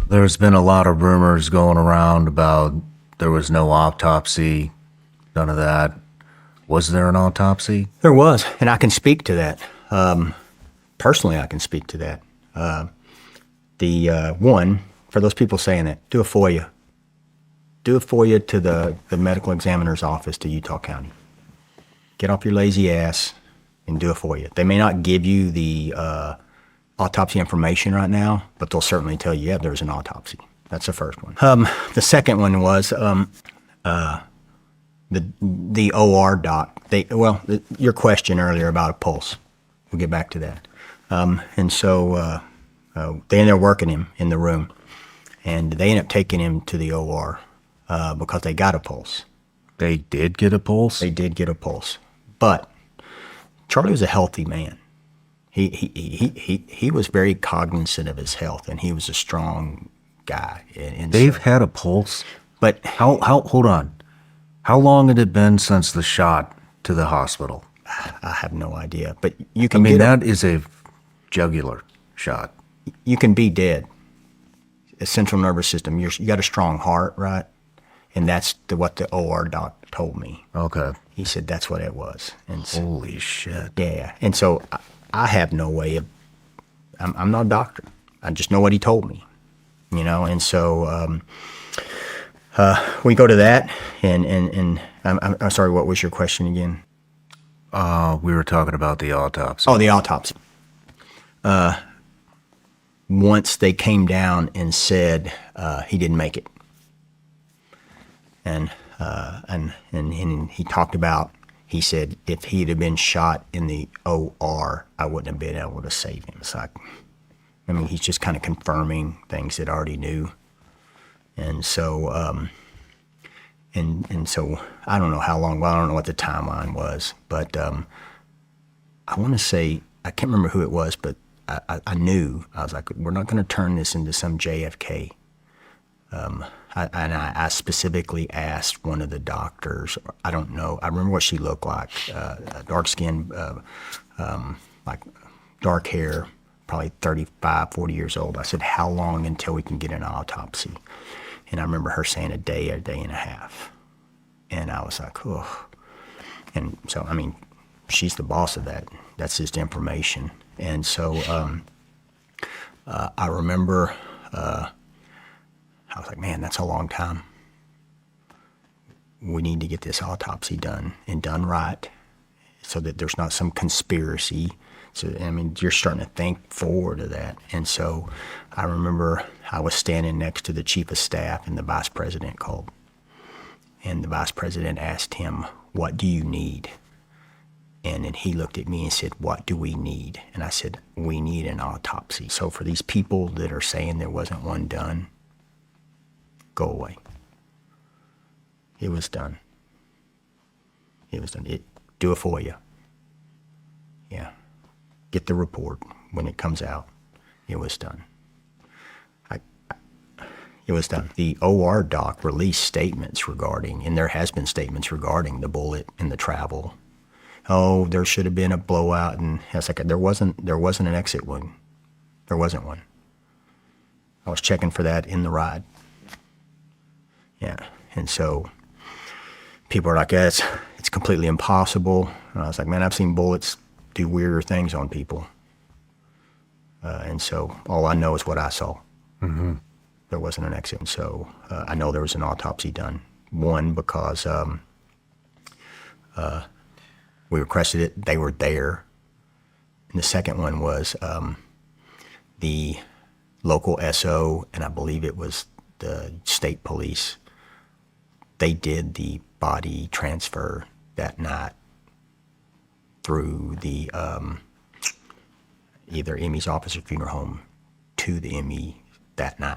There's been a lot of rumors going around about there was no autopsy, none of that. Was there an autopsy? There was, and I can speak to that. Personally, I can speak to that. One, for those people saying that, do a FOIA. Do a FOIA to the medical examiner's office to Utah County. Get off your lazy ass and do a FOIA. They may not give you the autopsy information right now, but they'll certainly tell you, yeah, there was an autopsy. That's the first one. The second one was the OR doc. Your question earlier about a pulse. We'll get back to that. And so they ended up working him in the room, and they ended up taking him to the OR because they got a pulse. They did get a pulse? They did get a pulse. But Charlie was a healthy man. He was very cognizant of his health, and he was a strong guy. And They've had a pulse? But hold on. How long had it been since the shot to the hospital? I have no idea. But you can. That is a jugular shot. You can be dead. A central nervous system. You got a strong heart, right? And that's what the OR doc told me. Okay. He said that's what it was. And so, holy shit. Yeah. And so I have no way of. I'm not a doctor. I just know what he told me. You know. And so we go to that, and I'm sorry. What was your question again? We were talking about the autopsy. Oh, the autopsy. Once they came down and said he didn't make it, and he talked about, he said if he'd have been shot in the OR, I wouldn't have been able to save him. It's like, I mean, he's just kind of confirming things that I already knew, and so and so I don't know how long. Well, I don't know what the timeline was, but I want to say, I can't remember who it was, but I knew. I was like, we're not going to turn this into some JFK. I specifically asked one of the doctors, I don't know, I remember what she looked like, dark skin, like dark hair, probably 35, 40 years old. I said, how long until we can get an autopsy? And I remember her saying a day and a half. And I was like, oh. And so, I mean, she's the boss of that. That's just information. And so I remember I was like, man, that's a long time. We need to get this autopsy done and done right so that there's not some conspiracy. So, I mean, you're starting to think forward to that. And so I remember I was standing next to the chief of staff, and the vice president called. And the vice president asked him, what do you need? And then he looked at me and said, what do we need? And I said, we need an autopsy. So for these people that are saying there wasn't one done, go away. It was done. It was done. Do a FOIA. Yeah. Get the report when it comes out. It was done. It was done. The OR doc released statements regarding, and there has been statements regarding the bullet and the travel. Oh, there should have been a blowout, and I was like, there wasn't an exit wound. There wasn't one. I was checking for that in the ride. Yeah, and so people are like, yeah, it's completely impossible. And I was like, man, I've seen bullets do weirder things on people. And so all I know is what I saw. Mm-hmm. There wasn't an exit. And so I know there was an autopsy done. One, because we requested it, they were there. And the second one was the local SO, and I believe it was the state police. They did the body transfer that night through the either Emmy's office or funeral home to the Emmy that night.